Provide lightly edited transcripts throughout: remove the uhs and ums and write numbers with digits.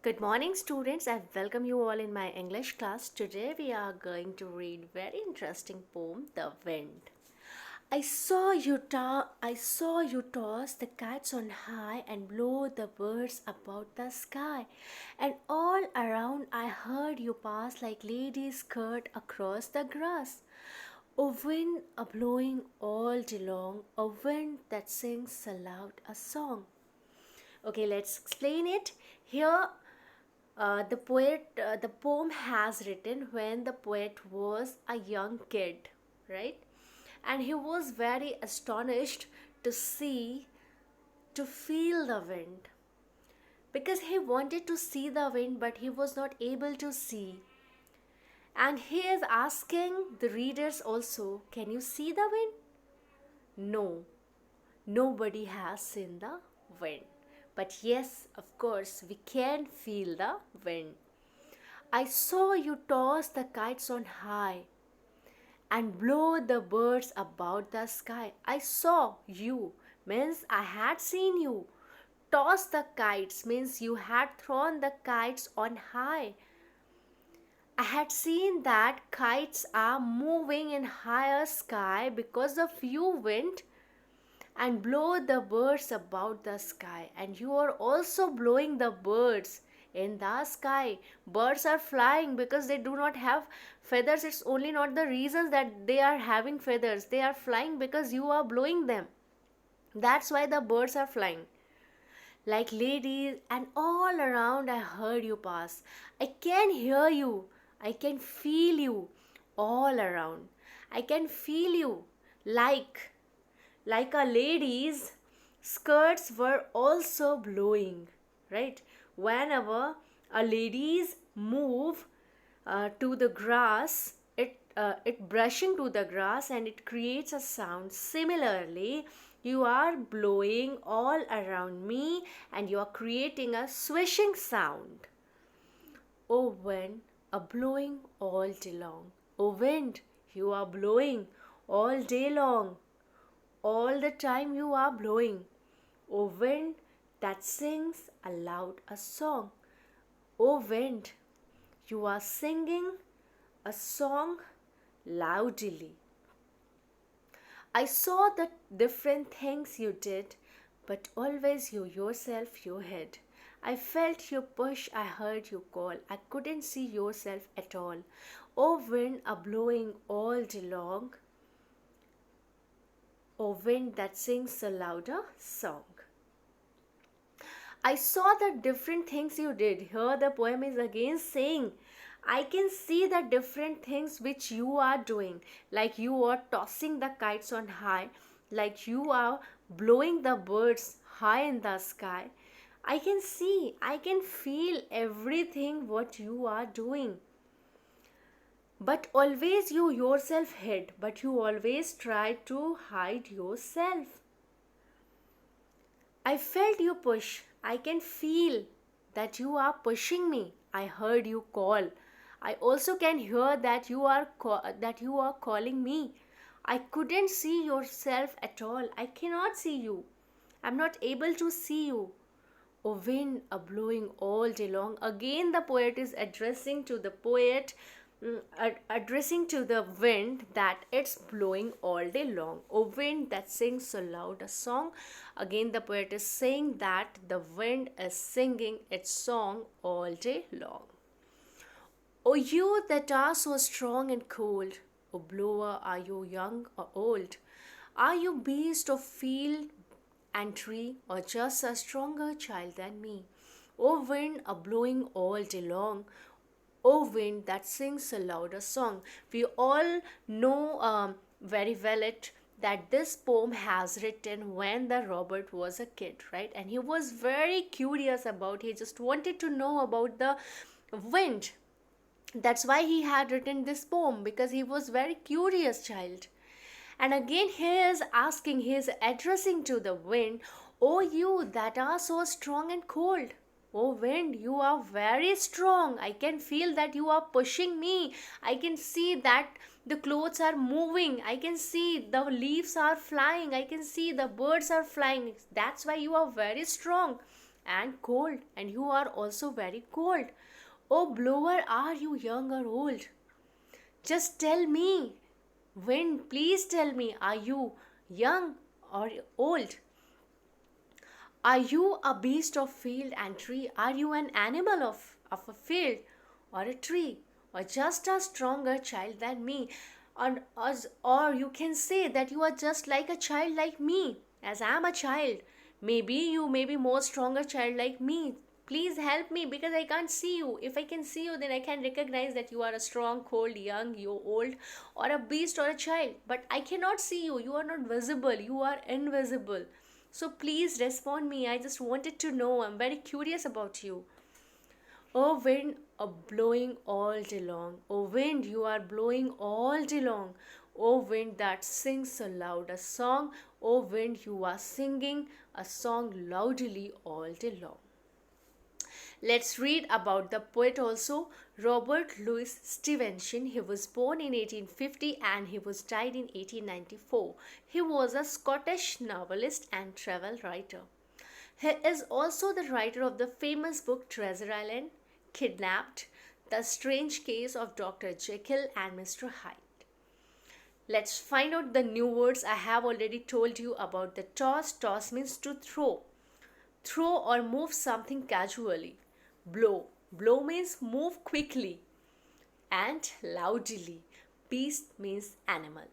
Good morning, students. I welcome you all in my English class. Today we are going to read very interesting poem, The Wind. I saw you toss the kites on high and blow the birds about the sky. And all around I heard you pass like ladies skirt across the grass. A wind a blowing all day long, a wind that sings aloud a song. Okay, let's explain it. Here the poem has written when the poet was a young kid, right? And he was very astonished to see, to feel the wind, because he wanted to see the wind, but he was not able to see. And he is asking the readers also, can you see the wind? No, nobody has seen the wind. But yes, of course, we can feel the wind. I saw you toss the kites on high and blow the birds about the sky. I saw you means I had seen you. Toss the kites means you had thrown the kites on high. I had seen that kites are moving in higher sky because of you wind and blow the birds about the sky, and you are also blowing the birds in the sky. Birds are flying because they do not have feathers. It's only not the reasons that they are having feathers, they are flying because you are blowing them. That's why the birds are flying like ladies, and all around I heard you pass. I can hear you, I can feel you all around. I can feel you like a lady's skirts were also blowing, right? Whenever a ladies move to the grass, it brushing to the grass and it creates a sound. Similarly, you are blowing all around me and you are creating a swishing sound. Oh wind, a blowing all day long. Oh wind, you are blowing all day long. All the time you are blowing. O wind that sings aloud a song. O wind, you are singing a song loudly. I saw the different things you did, but always you yourself you hid. I felt you push, I heard you call. I couldn't see yourself at all. O wind a blowing all day long. O wind that sings a louder song. I saw the different things you did. Here the poem is again saying, I can see the different things which you are doing. Like you are tossing the kites on high, like you are blowing the birds high in the sky. I can see, I can feel everything what you are doing. But always you yourself hid, but you always try to hide yourself. I felt you push. I can feel that you are pushing me. I heard you call. I also can hear that you are calling me. I couldn't see yourself at all. I cannot see you. I'm not able to see you. O wind a blowing all day long. Again the poet is addressing to the poet, addressing to the wind that it's blowing all day long. O wind that sings so loud a song. Again the poet is saying that the wind is singing its song all day long. O you that are so strong and cold, O blower, are you young or old? Are you beast of field and tree, or just a stronger child than me? O wind a blowing all day long, O wind that sings a louder song. We all know very well it that this poem has written when the Robert was a kid, right? And he was very curious about, he just wanted to know about the wind. That's why he had written this poem, because he was very curious child. And again he is asking, he is addressing to the wind, O you that are so strong and cold. Oh wind, you are very strong. I can feel that you are pushing me. I can see that the clothes are moving. I can see the leaves are flying. I can see the birds are flying. That's why you are very strong. and cold, and you are also very cold. Oh blower, are you young or old? Just tell me. Wind, please tell me, are you young or old? Are you a beast of field and tree? Are you an animal of a field or a tree? Or just a stronger child than me? Or you can say that you are just like a child like me, as I am a child. Maybe you may be more stronger child like me. Please help me because I can't see you. If I can see you, then I can recognize that you are a strong, cold, young, you old, or a beast or a child. But I cannot see you. You are not visible. You are invisible. So please respond me. I just wanted to know. I'm very curious about you. Oh wind, blowing all day long. Oh wind, you are blowing all day long. Oh wind that sings so loud a song. Oh wind, you are singing a song loudly all day long. Let's read about the poet also, Robert Louis Stevenson. He was born in 1850 and he was died in 1894. He was a Scottish novelist and travel writer. He is also the writer of the famous book Treasure Island, Kidnapped, The Strange Case of Dr. Jekyll and Mr. Hyde. Let's find out the new words. I have already told you about the toss. Toss means to throw. Throw or move something casually. Blow. Blow means move quickly and loudly. Beast means animal.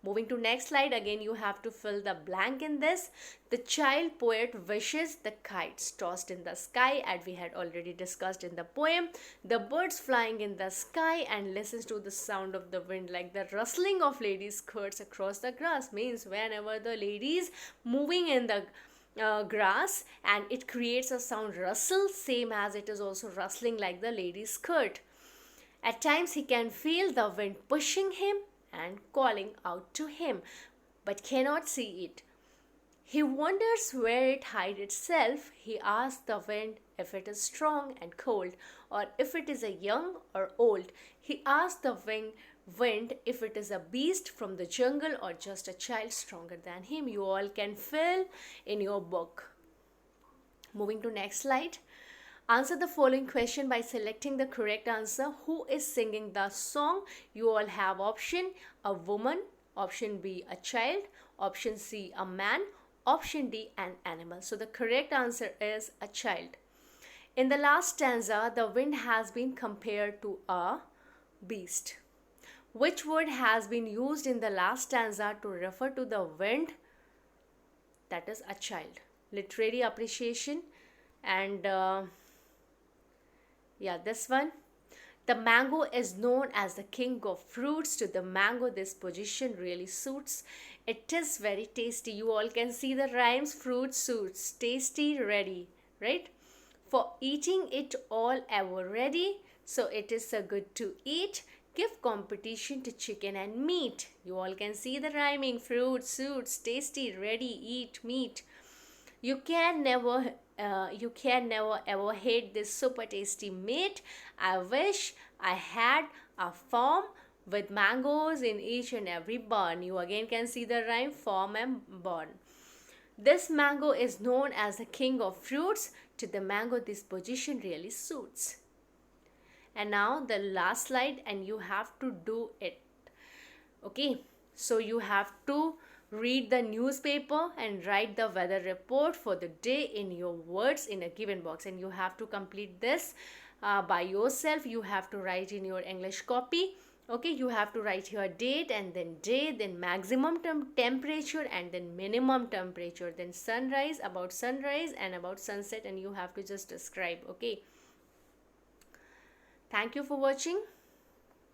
Moving to next slide, again you have to fill the blank in this. The child poet wishes the kites tossed in the sky, as we had already discussed in the poem. The birds flying in the sky and listens to the sound of the wind like the rustling of ladies' skirts across the grass. Means whenever the ladies moving in the grass and it creates a sound rustle, same as it is also rustling like the lady's skirt. At times he can feel the wind pushing him and calling out to him, but cannot see it. He wonders where it hides itself. He asks the wind if it is strong and cold, or if it is a young or old. He asks the wind if it is a beast from the jungle or just a child stronger than him. You all can fill in your book. Moving to next slide. Answer the following question by selecting the correct answer. Who is singing the song? You all have option a woman, option B a child, option C a man, option D an animal. So the correct answer is a child. In the last stanza, the wind has been compared to a beast. Which word has been used in the last stanza to refer to the wind? That is a child. Literary appreciation and this one. The mango is known as the king of fruits. To the mango, this position really suits. It is very tasty. You all can see the rhymes. Fruit suits. Tasty, ready. Right? For eating it all ever ready. So it is so good to eat. Give competition to chicken and meat. You all can see the rhyming. Fruit suits. Tasty, ready, eat, meat. You can never ever hate this super tasty meat. I wish I had a farm with mangoes in each and every barn. You again can see the rhyme, farm and barn. This mango is known as the king of fruits. To the mango, this position really suits. And now the last slide, and you have to do it. Okay, so you have to read the newspaper and write the weather report for the day in your words in a given box, and you have to complete this by yourself. You have to write in your English copy. Okay, you have to write your date and then day, then maximum temperature and then minimum temperature, then sunrise, about sunrise and about sunset, and you have to just describe. Okay, thank you for watching.